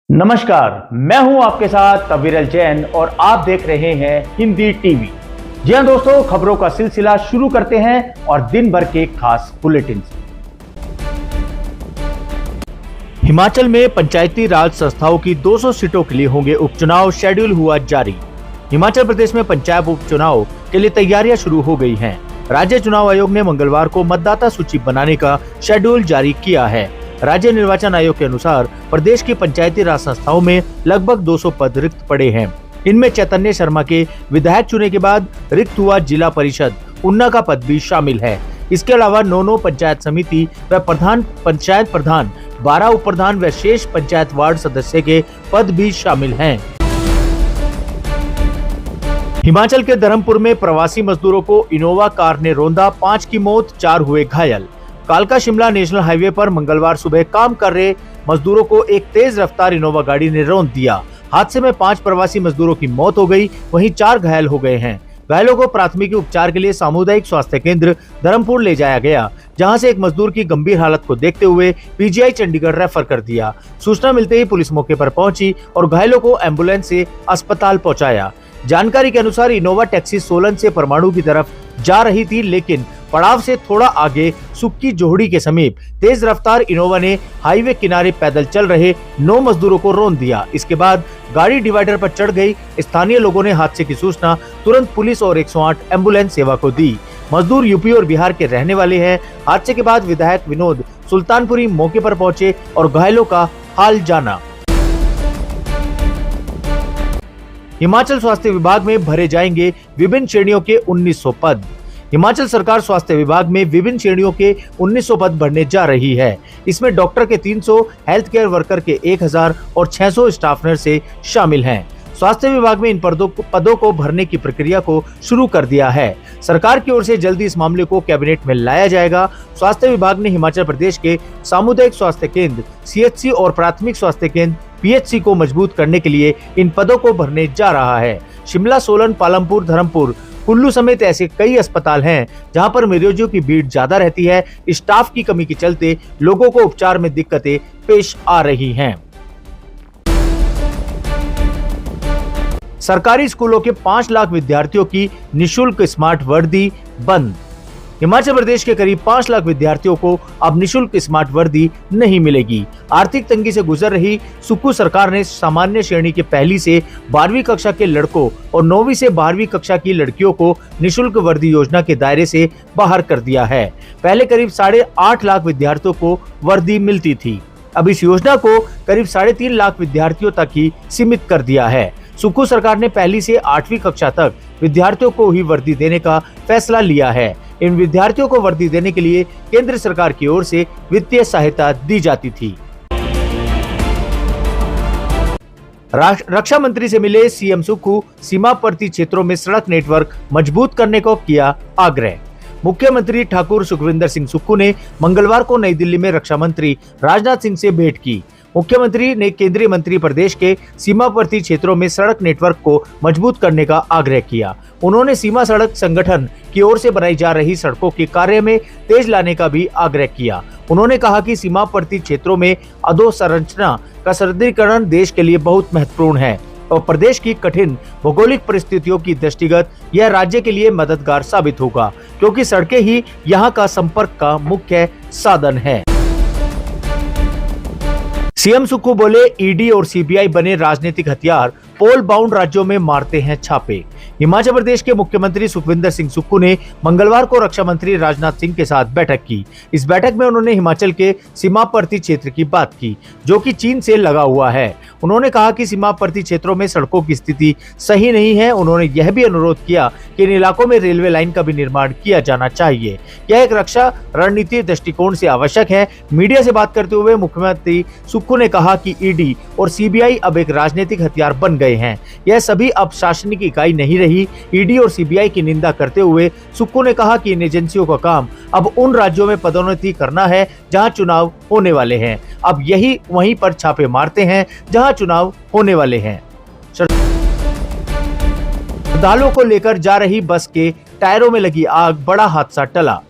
नमस्कार, मैं हूं आपके साथ अविरल जैन और आप देख रहे हैं हिंदी टीवी। जी हां दोस्तों, खबरों का सिलसिला शुरू करते हैं और दिन भर के खास बुलेटिन से। हिमाचल में पंचायती राज संस्थाओं की 200 सीटों के लिए होंगे उपचुनाव, शेड्यूल हुआ जारी। हिमाचल प्रदेश में पंचायत उपचुनाव के लिए तैयारियां शुरू हो गई हैं। राज्य चुनाव आयोग ने मंगलवार को मतदाता सूची बनाने का शेड्यूल जारी किया है। राज्य निर्वाचन आयोग के अनुसार प्रदेश की पंचायती राज संस्थाओं में लगभग 200 पद रिक्त पड़े हैं। इनमें चैतन्य शर्मा के विधायक चुने के बाद रिक्त हुआ जिला परिषद ऊना का पद भी शामिल है। इसके अलावा 9 पंचायत समिति व प्रधान पंचायत प्रधान, 12 उप प्रधान व शेष पंचायत वार्ड सदस्य के पद भी शामिल हैं। हिमाचल के धर्मपुर में प्रवासी मजदूरों को इनोवा कार ने रौंदा, 5 की मौत, 4 हुए घायल। कालका शिमला नेशनल हाईवे पर मंगलवार सुबह काम कर रहे मजदूरों को एक तेज रफ्तार इनोवा गाड़ी ने रौंद दिया। हादसे में 5 प्रवासी मजदूरों की मौत हो गई, वहीं 4 घायल हो गए हैं। घायलों को प्राथमिक उपचार के लिए सामुदायिक स्वास्थ्य केंद्र धर्मपुर ले जाया गया, जहां से एक मजदूर की गंभीर हालत को देखते हुए पीजीआई चंडीगढ़ रेफर कर दिया। सूचना मिलते ही पुलिस मौके पर पहुंची और घायलों को एम्बुलेंस से अस्पताल पहुंचाया। जानकारी के अनुसार इनोवा टैक्सी सोलन से परमाणु की तरफ जा रही थी, लेकिन पड़ाव से थोड़ा आगे सुक्की जोहड़ी के समीप तेज रफ्तार इनोवा ने हाईवे किनारे पैदल चल रहे 9 मजदूरों को रौंद दिया। इसके बाद गाड़ी डिवाइडर पर चढ़ गई। स्थानीय लोगों ने हादसे की सूचना तुरंत पुलिस और 108 एम्बुलेंस सेवा को दी। मजदूर यूपी और बिहार के रहने वाले हैं। हादसे के बाद विधायक विनोद सुल्तानपुरी मौके पर पहुंचे और घायलों का हाल जाना। हिमाचल स्वास्थ्य विभाग में भरे जाएंगे विभिन्न श्रेणियों के 1900 पद। हिमाचल सरकार स्वास्थ्य विभाग में विभिन्न श्रेणियों के 1900 पद भरने जा रही है। इसमें डॉक्टर के 300, हेल्थ केयर वर्कर के 1000 और 600 स्टाफ नर्स से शामिल हैं। स्वास्थ्य विभाग में इन पदों को भरने की प्रक्रिया को शुरू कर दिया है। सरकार की ओर से जल्दी इस मामले को कैबिनेट में लाया जाएगा। स्वास्थ्य विभाग ने हिमाचल प्रदेश के सामुदायिक स्वास्थ्य केंद्र सीएचसी और प्राथमिक स्वास्थ्य केंद्र पीएचसी को मजबूत करने के लिए इन पदों को भरने जा रहा है। शिमला, सोलन, पालमपुर, धर्मपुर, कुल्लू समेत ऐसे कई अस्पताल हैं जहां पर मरीजों की भीड़ ज्यादा रहती है। स्टाफ की कमी के चलते लोगों को उपचार में दिक्कतें पेश आ रही हैं। सरकारी स्कूलों के 5 लाख विद्यार्थियों की निशुल्क स्मार्ट वर्दी बंद। हिमाचल प्रदेश के करीब 5 लाख विद्यार्थियों को अब निशुल्क स्मार्ट वर्दी नहीं मिलेगी। आर्थिक तंगी से गुजर रही सुक्खू सरकार ने सामान्य श्रेणी के 1ली से 12वीं कक्षा के लड़कों और 9वीं से 12वीं कक्षा की लड़कियों को निशुल्क वर्दी योजना के दायरे से बाहर कर दिया है। पहले करीब 8.5 लाख विद्यार्थियों को वर्दी मिलती थी, अब इस योजना को करीब 3.5 लाख विद्यार्थियों तक ही सीमित कर दिया है। सुक्खू सरकार ने 1ली से 8वीं कक्षा तक विद्यार्थियों को ही वर्दी देने का फैसला लिया है। इन विद्यार्थियों को वर्दी देने के लिए केंद्र सरकार की ओर से वित्तीय सहायता दी जाती थी। रक्षा मंत्री से मिले सीएम सुक्खू, सीमावर्ती क्षेत्रों में सड़क नेटवर्क मजबूत करने को किया आग्रह। मुख्यमंत्री ठाकुर सुखविंदर सिंह सुक्खू ने मंगलवार को नई दिल्ली में रक्षा मंत्री राजनाथ सिंह से भेंट की। मुख्यमंत्री ने केंद्रीय मंत्री प्रदेश के सीमावर्ती क्षेत्रों में सड़क नेटवर्क को मजबूत करने का आग्रह किया। उन्होंने सीमा सड़क संगठन की ओर से बनाई जा रही सड़कों के कार्य में तेज लाने का भी आग्रह किया। उन्होंने कहा कि सीमावर्ती क्षेत्रों में अधोसंरचना का सुदृढ़ीकरण देश के लिए बहुत महत्वपूर्ण है और प्रदेश की कठिन भौगोलिक परिस्थितियों की दृष्टिगत यह राज्य के लिए मददगार साबित होगा, क्योंकि सड़कें ही यहाँ का संपर्क का मुख्य साधन है। सीएम सुक्खू बोले, ईडी और सीबीआई बने राजनीतिक हथियार, पोल बाउंड राज्यों में मारते हैं छापे। हिमाचल प्रदेश के मुख्यमंत्री सुखविंदर सिंह सुक्खू ने मंगलवार को रक्षा मंत्री राजनाथ सिंह के साथ बैठक की। इस बैठक में उन्होंने हिमाचल के सीमावर्ती क्षेत्र की बात की, जो कि चीन से लगा हुआ है। उन्होंने कहा कि सीमावर्ती क्षेत्रों में सड़कों की स्थिति सही नहीं है। उन्होंने यह भी अनुरोध किया कि इन इलाकों में रेलवे लाइन का भी निर्माण किया जाना चाहिए। यह एक रक्षा रणनीति दृष्टिकोण से आवश्यक है। मीडिया से बात करते हुए मुख्यमंत्री सुक्खू ने कहा कि ईडी और सीबीआई अब एक राजनीतिक हथियार बन गए हैं। यह सभी अब शासनिक इकाई नहीं रही। ईडी और सीबीआई की निंदा करते हुए सुक्खू ने कहा कि इन एजेंसियों का काम अब उन राज्यों में पदोन्नति करना है जहां चुनाव होने वाले हैं। अब यही वहीं पर छापे मारते हैं जहां चुनाव होने वाले हैं। श्रद्धालुओं को लेकर जा रही बस के टायरों में लगी आग, बड़ा हादसा टला।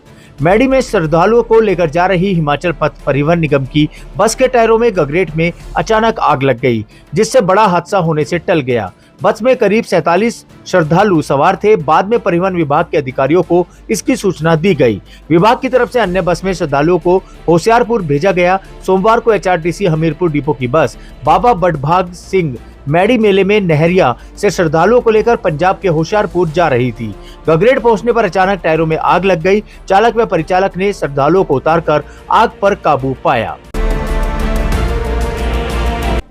मैडी में श्रद्धालुओं को लेकर जा रही हिमाचल पथ परिवहन निगम की बस के टायरों में गगरेट में अचानक आग लग गई, जिससे बड़ा हादसा होने से टल गया। बस में करीब 47 श्रद्धालु सवार थे। बाद में परिवहन विभाग के अधिकारियों को इसकी सूचना दी गई। विभाग की तरफ से अन्य बस में श्रद्धालुओं को होशियारपुर भेजा गया। सोमवार को एचआरटीसी हमीरपुर डिपो की बस बाबा बड़भाग सिंह मैडी मेले में नहरिया से श्रद्धालुओं को लेकर पंजाब के होशियारपुर जा रही थी। गगरेट पहुंचने पर अचानक टायरों में आग लग गई। चालक व परिचालक ने श्रद्धालुओं को उतारकर आग पर काबू पाया।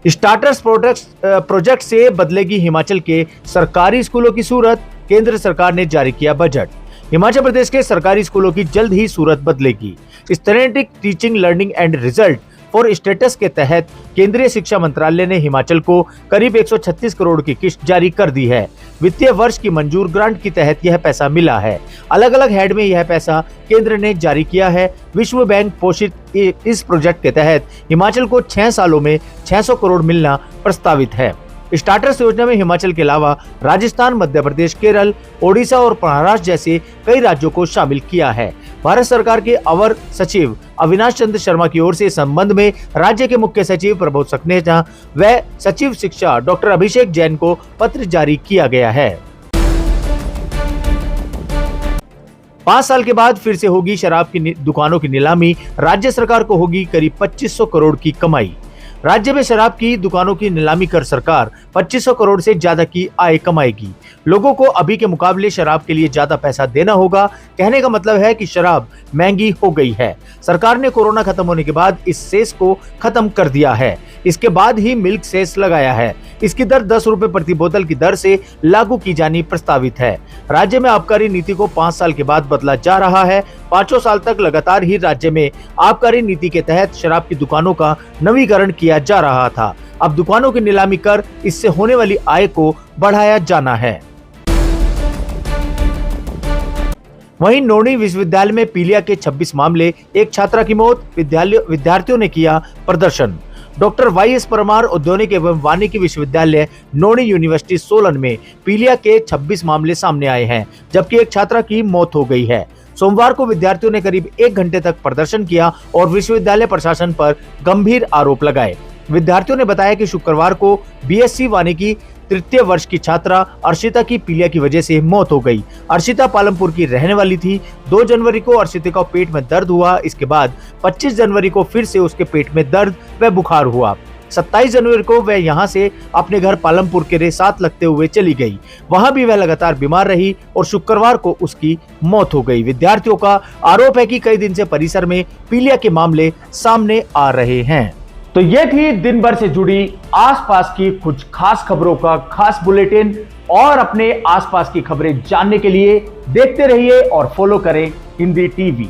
स्टार्टर्स प्रोजेक्ट से बदलेगी हिमाचल के सरकारी स्कूलों की सूरत। केंद्र सरकार ने जारी किया बजट। हिमाचल प्रदेश के सरकारी स्कूलों की जल्द ही सूरत बदलेगी। Statistic teaching learning and result for status के तहत केंद्रीय शिक्षा मंत्रालय ने हिमाचल को करीब 136 करोड़ की किस्त जारी कर दी है। वित्तीय वर्ष की मंजूर ग्रांट के तहत यह पैसा मिला है। अलग अलग हेड में यह पैसा केंद्र ने जारी किया है। विश्व बैंक पोषित इस प्रोजेक्ट के तहत हिमाचल को 6 सालों में 600 करोड़ मिलना प्रस्तावित है। स्टार्टर्स योजना में हिमाचल के अलावा राजस्थान, मध्य प्रदेश, केरल, ओडिशा और महाराष्ट्र जैसे कई राज्यों को शामिल किया है। भारत सरकार के अवर सचिव अविनाश चंद्र शर्मा की ओर से इस संबंध में राज्य के मुख्य सचिव प्रबोध सक्सेना व सचिव शिक्षा डॉक्टर अभिषेक जैन को पत्र जारी किया गया है। 5 साल के बाद फिर से होगी शराब की दुकानों की नीलामी। राज्य सरकार को होगी करीब 2500 करोड़ की कमाई। राज्य में शराब की दुकानों की नीलामी कर सरकार 2500 करोड़ से ज्यादा की आय कमाएगी। लोगों को अभी के मुकाबले शराब के लिए ज्यादा पैसा देना होगा। कहने का मतलब है कि शराब महंगी हो गई है। सरकार ने कोरोना खत्म होने के बाद इस सेस को खत्म कर दिया है। इसके बाद ही मिल्क सेस लगाया है। इसकी दर 10 रुपए प्रति बोतल की दर से लागू की जानी प्रस्तावित है। राज्य में आबकारी नीति को 5 साल के बाद बदला जा रहा है। 5 साल तक लगातार ही राज्य में आबकारी नीति के तहत शराब की दुकानों का नवीकरण किया जा रहा था। अब दुकानों की नीलामी कर इससे होने वाली आय को बढ़ाया जाना है। वहीं नोनी विश्वविद्यालय में पीलिया के 26 मामले, एक छात्रा की मौत, विद्यार्थियों ने किया प्रदर्शन। डॉक्टर वाई.एस. परमार औद्योगिक एवं वानिकी विश्वविद्यालय नोनी यूनिवर्सिटी सोलन में पीलिया के 26 मामले सामने आए हैं, जबकि एक छात्रा की मौत हो गई है। सोमवार को विद्यार्थियों ने करीब 1 घंटे तक प्रदर्शन किया और विश्वविद्यालय प्रशासन पर गंभीर आरोप लगाए। विद्यार्थियों ने बताया कि शुक्रवार को बीएससी वानिकी 3य वर्ष की छात्रा अर्शिता की पीलिया की वजह से मौत हो गई। अर्शिता पालमपुर की रहने वाली थी। 2 जनवरी को अर्शिता को पेट में दर्द हुआ। इसके बाद 25 जनवरी को फिर से उसके पेट में दर्द व बुखार हुआ। 27 जनवरी को वह यहां से अपने घर पालमपुर के साथ लगते हुए चली गई। वहां भी वह लगातार बीमार रही और शुक्रवार को उसकी मौत हो गई। विद्यार्थियों का आरोप है कि कई दिन से परिसर में पीलिया के मामले सामने आ रहे हैं। तो ये थी दिन भर से जुड़ी आसपास की कुछ खास खबरों का खास बुलेटिन। और अपने आसपास की खबरें जानने के लिए देखते रहिए और फॉलो करें हिंदी टीवी।